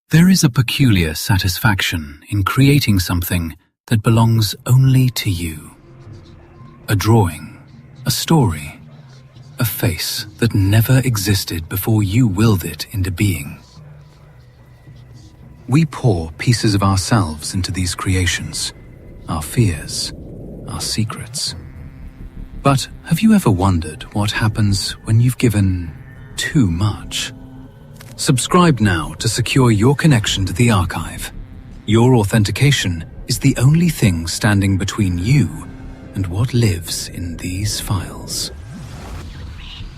There is a peculiar satisfaction in creating something that belongs only to you. A drawing, a story, a face that never existed before you willed it into being. We pour pieces of ourselves into these creations, our fears, our secrets. But have you ever wondered what happens when you've given too much? Subscribe now to secure your connection to the archive. Your authentication is the only thing standing between you and what lives in these files.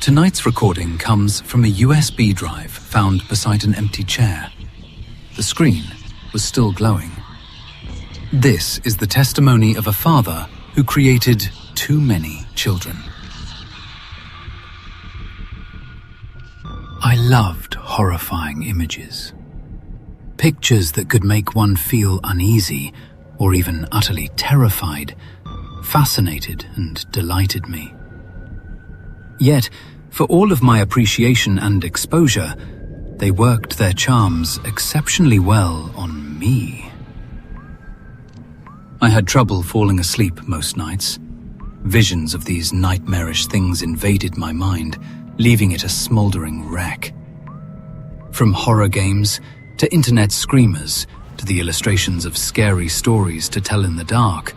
Tonight's recording comes from a USB drive found beside an empty chair. The screen was still glowing. This is the testimony of a father who created too many children. I loved horrifying images. Pictures that could make one feel uneasy or even utterly terrified fascinated and delighted me. Yet, for all of my appreciation and exposure, they worked their charms exceptionally well on me. I had trouble falling asleep most nights. Visions of these nightmarish things invaded my mind, leaving it a smoldering wreck. From horror games to internet screamers to the illustrations of scary stories to tell in the dark,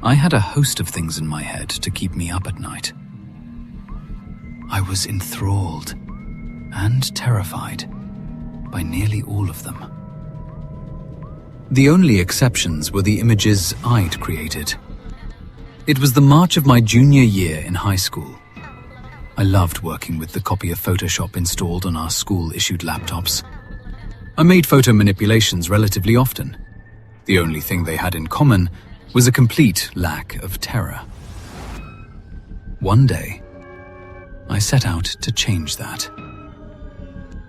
I had a host of things in my head to keep me up at night. I was enthralled and terrified by nearly all of them. The only exceptions were the images I'd created. It was the March of my junior year in high school. I loved working with the copy of Photoshop installed on our school-issued laptops. I made photo manipulations relatively often. The only thing they had in common was a complete lack of terror. One day, I set out to change that.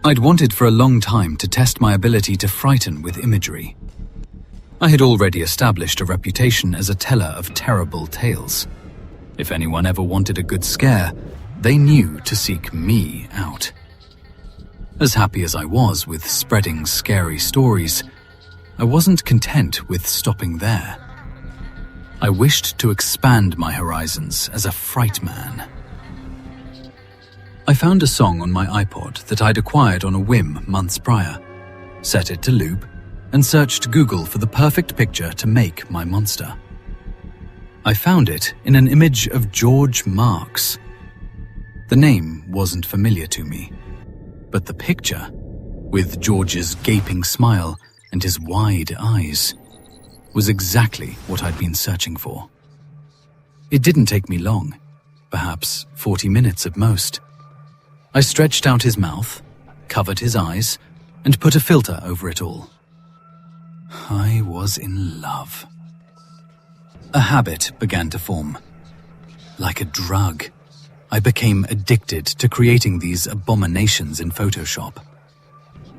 I'd wanted for a long time to test my ability to frighten with imagery. I had already established a reputation as a teller of terrible tales. If anyone ever wanted a good scare, they knew to seek me out. As happy as I was with spreading scary stories, I wasn't content with stopping there. I wished to expand my horizons as a fright man. I found a song on my iPod that I'd acquired on a whim months prior, set it to loop, and searched Google for the perfect picture to make my monster. I found it in an image of George Marks. The name wasn't familiar to me, but the picture, with George's gaping smile and his wide eyes, was exactly what I'd been searching for. It didn't take me long, perhaps 40 minutes at most. I stretched out his mouth, covered his eyes, and put a filter over it all. I was in love. A habit began to form. Like a drug, I became addicted to creating these abominations in Photoshop.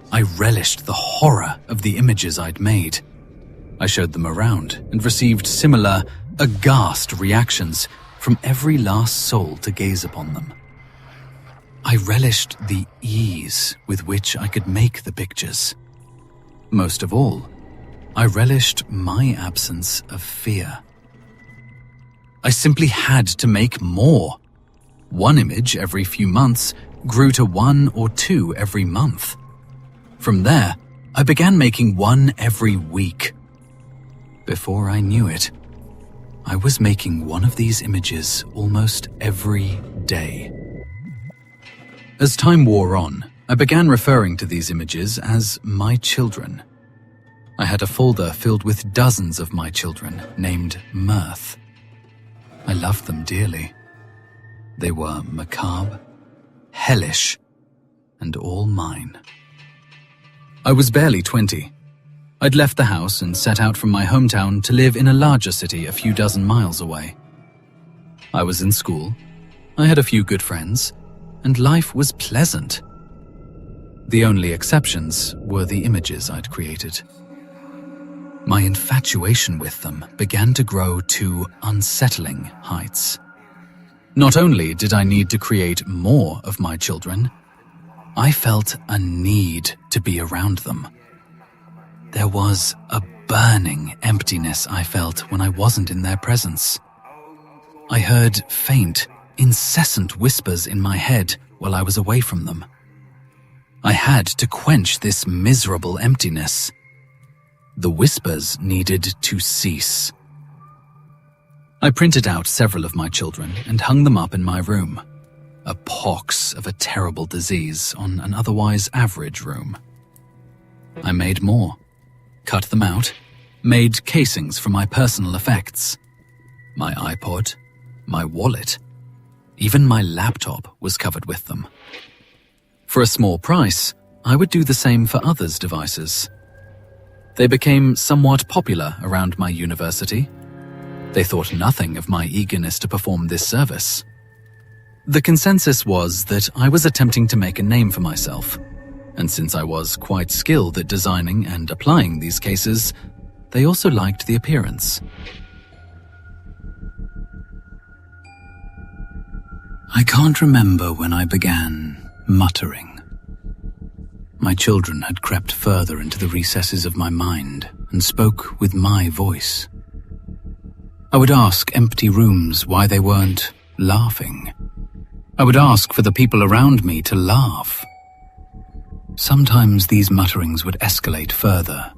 I relished the horror of the images I'd made. I showed them around and received similar, aghast reactions from every last soul to gaze upon them. I relished the ease with which I could make the pictures. Most of all, I relished my absence of fear. I simply had to make more. One image every few months grew to 1 or 2 every month. From there, I began making 1 every week. Before I knew it, I was making one of these images almost every day. As time wore on, I began referring to these images as my children. I had a folder filled with dozens of my children named Mirth. I loved them dearly. They were macabre, hellish, and all mine. I was barely 20. I'd left the house and set out from my hometown to live in a larger city a few dozen miles away. I was in school, I had a few good friends, and life was pleasant. The only exceptions were the images I'd created. My infatuation with them began to grow to unsettling heights. Not only did I need to create more of my children, I felt a need to be around them, There was a burning emptiness I felt when I wasn't in their presence. I heard faint, incessant whispers in my head while I was away from them. I had to quench this miserable emptiness. The whispers needed to cease. I printed out several of my children and hung them up in my room, a pox of a terrible disease on an otherwise average room. I made more, cut them out, made casings for my personal effects. My iPod, my wallet, even my laptop was covered with them. For a small price, I would do the same for others' devices. They became somewhat popular around my university. They thought nothing of my eagerness to perform this service. The consensus was that I was attempting to make a name for myself, and since I was quite skilled at designing and applying these cases, they also liked the appearance. I can't remember when I began muttering. My children had crept further into the recesses of my mind and spoke with my voice. I would ask empty rooms why they weren't laughing. I would ask for the people around me to laugh. Sometimes these mutterings would escalate further,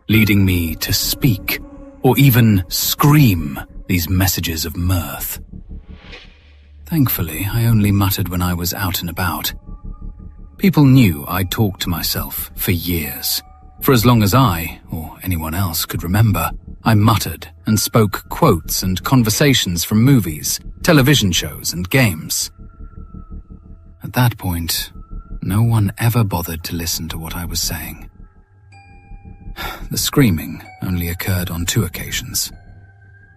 leading me to speak or even scream these messages of mirth. Thankfully, I only muttered when I was out and about. People knew I'd talked to myself for years. For as long as I, or anyone else, could remember, I muttered and spoke quotes and conversations from movies, television shows, and games. At that point, no one ever bothered to listen to what I was saying. The screaming only occurred on 2 occasions.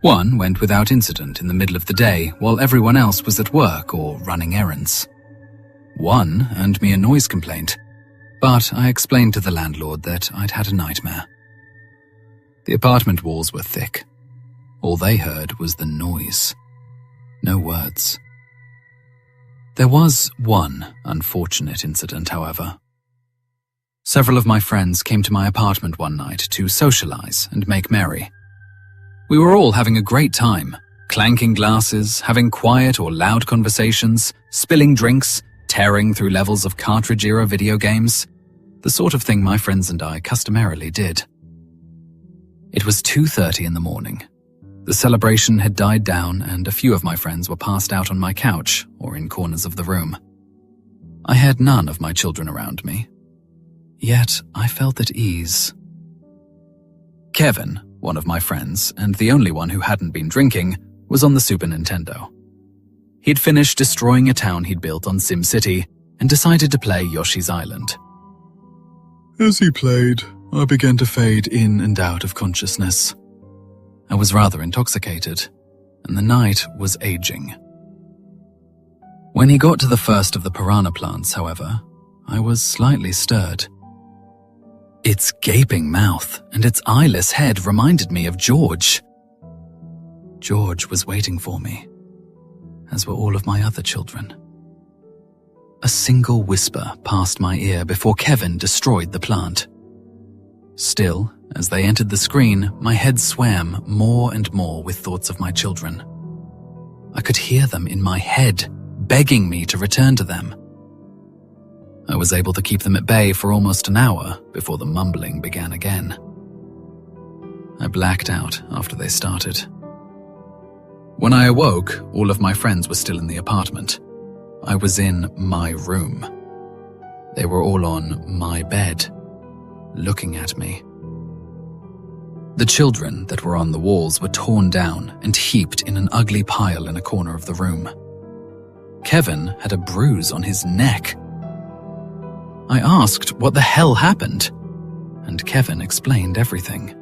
One went without incident in the middle of the day while everyone else was at work or running errands. One earned me a noise complaint, but I explained to the landlord that I'd had a nightmare. The apartment walls were thick. All they heard was the noise. No words. There was one unfortunate incident, however. Several of my friends came to my apartment one night to socialize and make merry. We were all having a great time, clanking glasses, having quiet or loud conversations, spilling drinks, tearing through levels of cartridge-era video games, the sort of thing my friends and I customarily did. It was 2:30 in the morning. The celebration had died down and a few of my friends were passed out on my couch or in corners of the room. I had none of my children around me. Yet I felt at ease. Kevin, one of my friends, and the only one who hadn't been drinking, was on the Super Nintendo. He'd finished destroying a town he'd built on SimCity and decided to play Yoshi's Island. As he played, I began to fade in and out of consciousness. I was rather intoxicated, and the night was aging. When he got to the first of the piranha plants, however, I was slightly stirred. Its gaping mouth and its eyeless head reminded me of George. George was waiting for me, as were all of my other children. A single whisper passed my ear before Kevin destroyed the plant. Still, as they entered the screen, my head swam more and more with thoughts of my children. I could hear them in my head, begging me to return to them. I was able to keep them at bay for almost an hour before the mumbling began again. I blacked out after they started. When I awoke, all of my friends were still in the apartment. I was in my room. They were all on my bed, looking at me. The children that were on the walls were torn down and heaped in an ugly pile in a corner of the room. Kevin had a bruise on his neck. I asked what the hell happened, and Kevin explained everything.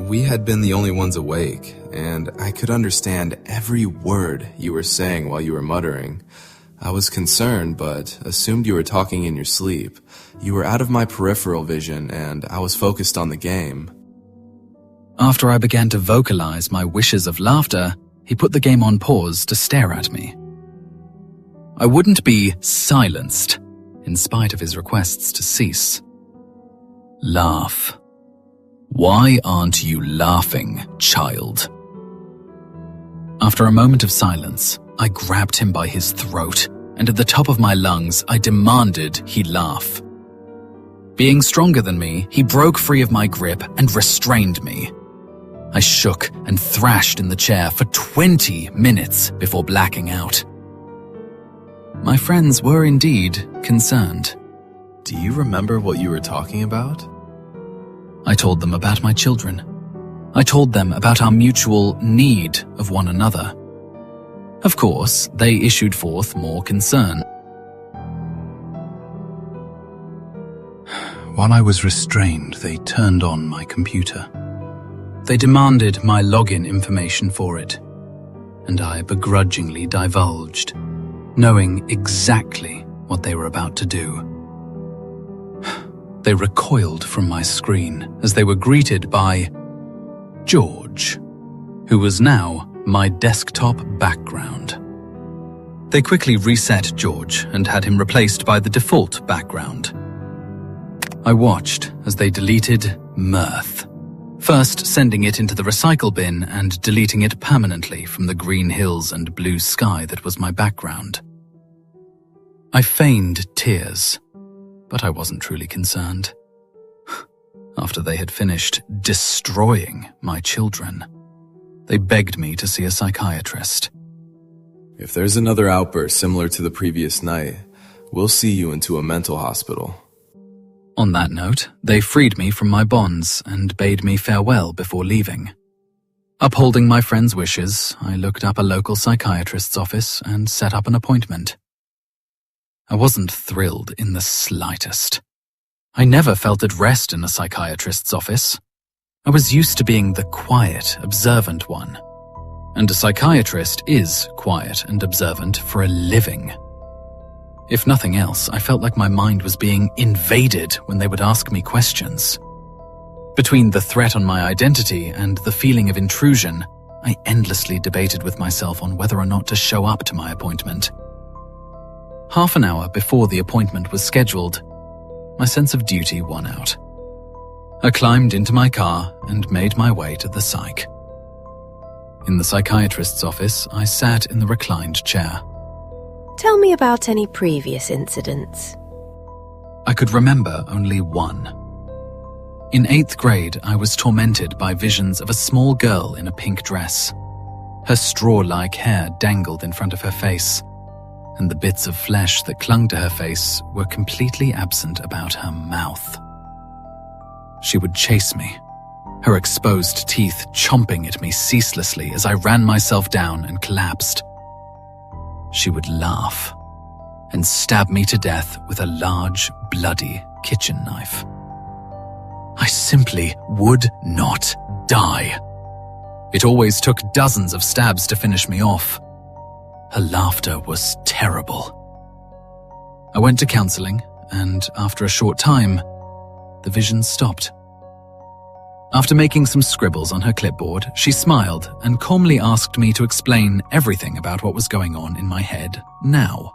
We had been the only ones awake, and I could understand every word you were saying while you were muttering. I was concerned, but assumed you were talking in your sleep. You were out of my peripheral vision, and I was focused on the game. After I began to vocalize my wishes of laughter, he put the game on pause to stare at me. I wouldn't be silenced, in spite of his requests to cease. Laugh. Why aren't you laughing, child? After a moment of silence, I grabbed him by his throat, and at the top of my lungs, I demanded he laugh. Being stronger than me, he broke free of my grip and restrained me. I shook and thrashed in the chair for 20 minutes before blacking out. My friends were indeed concerned. Do you remember what you were talking about? I told them about my children. I told them about our mutual need of one another. Of course, they issued forth more concern. While I was restrained, they turned on my computer. They demanded my login information for it, and I begrudgingly divulged, knowing exactly what they were about to do. They recoiled from my screen as they were greeted by George, who was now my desktop background. They quickly reset George and had him replaced by the default background. I watched as they deleted Mirth, first sending it into the recycle bin and deleting it permanently from the green hills and blue sky that was my background. I feigned tears, but I wasn't truly concerned. After they had finished destroying my children, they begged me to see a psychiatrist. If there's another outburst similar to the previous night, we'll see you into a mental hospital. On that note, they freed me from my bonds and bade me farewell before leaving. Upholding my friend's wishes, I looked up a local psychiatrist's office and set up an appointment. I wasn't thrilled in the slightest. I never felt at rest in a psychiatrist's office. I was used to being the quiet, observant one. And a psychiatrist is quiet and observant for a living. If nothing else, I felt like my mind was being invaded when they would ask me questions. Between the threat on my identity and the feeling of intrusion, I endlessly debated with myself on whether or not to show up to my appointment. Half an hour before the appointment was scheduled, my sense of duty won out. I climbed into my car and made my way to the psych. In the psychiatrist's office, I sat in the reclined chair. Tell me about any previous incidents. I could remember only one. In 8th grade, I was tormented by visions of a small girl in a pink dress. Her straw-like hair dangled in front of her face, and the bits of flesh that clung to her face were completely absent about her mouth. She would chase me, her exposed teeth chomping at me ceaselessly as I ran myself down and collapsed. She would laugh and stab me to death with a large, bloody kitchen knife. I simply would not die. It always took dozens of stabs to finish me off. Her laughter was terrible. I went to counseling, and after a short time, the visions stopped. After making some scribbles on her clipboard, she smiled and calmly asked me to explain everything about what was going on in my head now.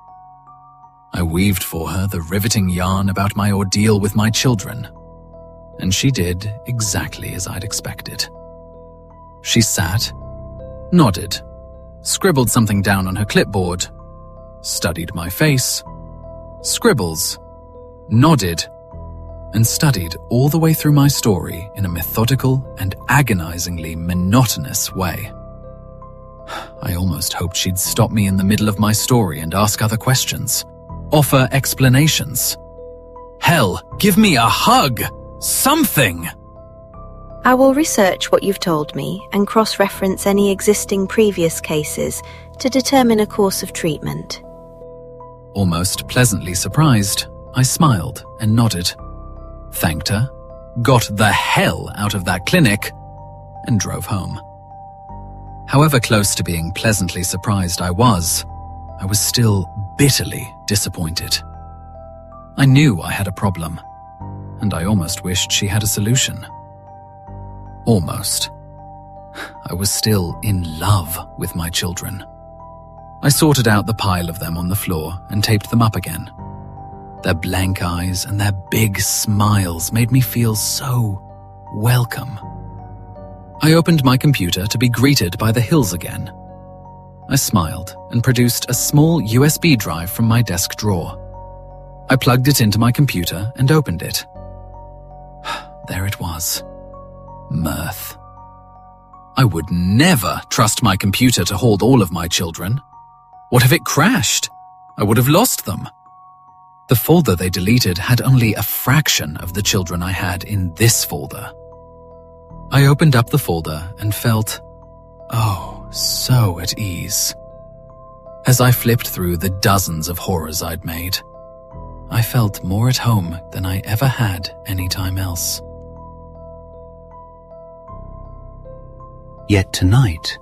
I weaved for her the riveting yarn about my ordeal with my children, and she did exactly as I'd expected. She sat, nodded, scribbled something down on her clipboard, studied my face, scribbles, nodded, and studied all the way through my story in a methodical and agonizingly monotonous way. I almost hoped she'd stop me in the middle of my story and ask other questions, offer explanations. Hell, give me a hug! Something! I will research what you've told me and cross-reference any existing previous cases to determine a course of treatment. Almost pleasantly surprised, I smiled and nodded, thanked her, got the hell out of that clinic, and drove home. However close to being pleasantly surprised I was still bitterly disappointed. I knew I had a problem, and I almost wished she had a solution. Almost. I was still in love with my children. I sorted out the pile of them on the floor and taped them up again. Their blank eyes and their big smiles made me feel so welcome. I opened my computer to be greeted by the hills again. I smiled and produced a small USB drive from my desk drawer. I plugged it into my computer and opened it. There it was. Mirth. I would never trust my computer to hold all of my children. What if it crashed? I would have lost them. The folder they deleted had only a fraction of the children I had in this folder. I opened up the folder and felt, oh, so at ease. As I flipped through the dozens of horrors I'd made, I felt more at home than I ever had any time else. Yet tonight,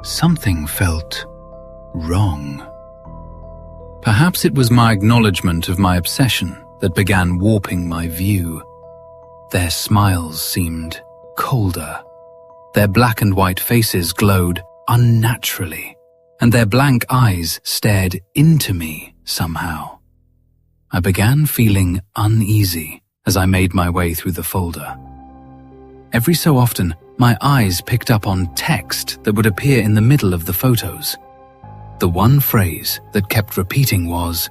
something felt wrong. Perhaps it was my acknowledgement of my obsession that began warping my view. Their smiles seemed colder. Their black and white faces glowed unnaturally, and their blank eyes stared into me somehow. I began feeling uneasy as I made my way through the folder. Every so often, my eyes picked up on text that would appear in the middle of the photos. The one phrase that kept repeating was,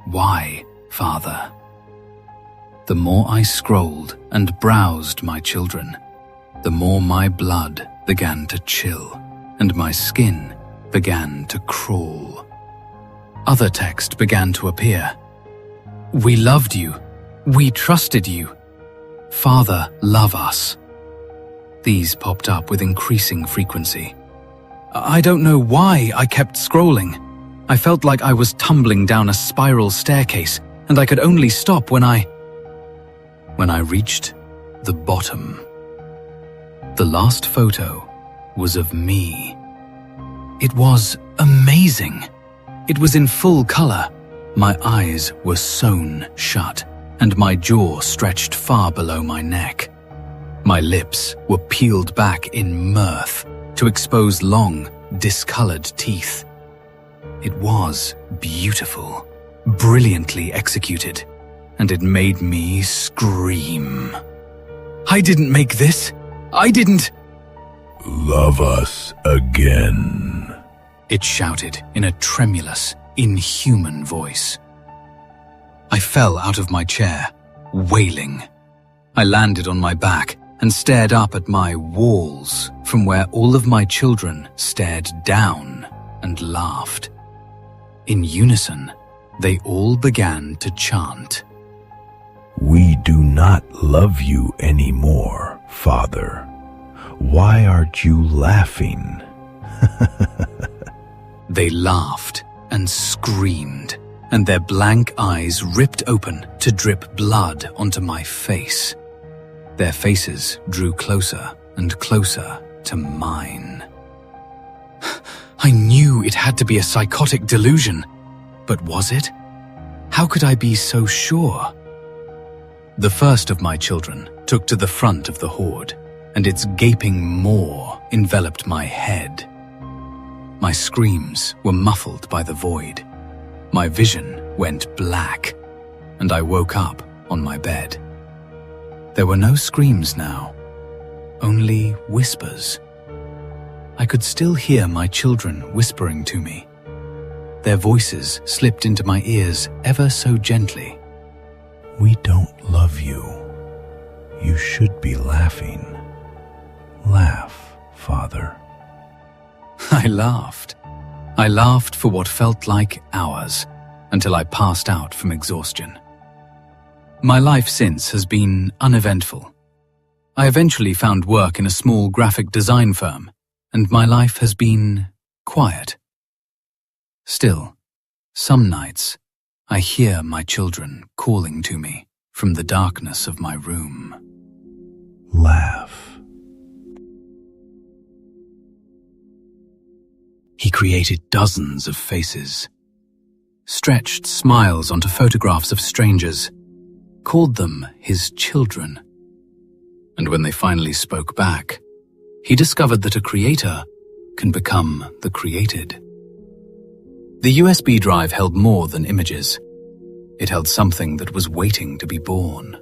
"Why, Father?" The more I scrolled and browsed my children, the more my blood began to chill and my skin began to crawl. Other text began to appear. "We loved you. We trusted you. Father, love us." These popped up with increasing frequency. I don't know why I kept scrolling. I felt like I was tumbling down a spiral staircase, and I could only stop when I reached the bottom. The last photo was of me. It was amazing. It was in full color. My eyes were sewn shut, and my jaw stretched far below my neck. My lips were peeled back in mirth to expose long, discolored teeth. It was beautiful, brilliantly executed, and it made me scream. I didn't make this. I didn't. Love us again, it shouted in a tremulous, inhuman voice. I fell out of my chair, wailing. I landed on my back and stared up at my walls from where all of my children stared down and laughed. In unison, they all began to chant. We do not love you anymore, Father. Why aren't you laughing? They laughed and screamed, and their blank eyes ripped open to drip blood onto my face. Their faces drew closer and closer to mine. I knew it had to be a psychotic delusion, but was it? How could I be so sure? The first of my children took to the front of the horde, and its gaping maw enveloped my head. My screams were muffled by the void. My vision went black, and I woke up on my bed. There were no screams now, only whispers. I could still hear my children whispering to me. Their voices slipped into my ears ever so gently. We don't love you. You should be laughing. Laugh, Father. I laughed. I laughed for what felt like hours, until I passed out from exhaustion. My life since has been uneventful. I eventually found work in a small graphic design firm, and my life has been quiet. Still, some nights, I hear my children calling to me from the darkness of my room. Laugh. He created dozens of faces, stretched smiles onto photographs of strangers, called them his children. And when they finally spoke back, he discovered that a creator can become the created. The USB drive held more than images. It held something that was waiting to be born.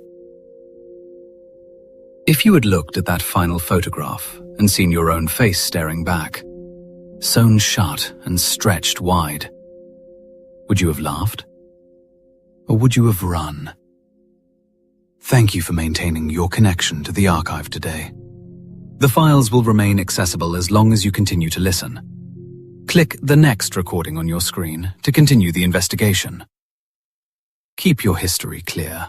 If you had looked at that final photograph and seen your own face staring back, sewn shut and stretched wide, would you have laughed? Or would you have run? Thank you for maintaining your connection to the archive today. The files will remain accessible as long as you continue to listen. Click the next recording on your screen to continue the investigation. Keep your history clear.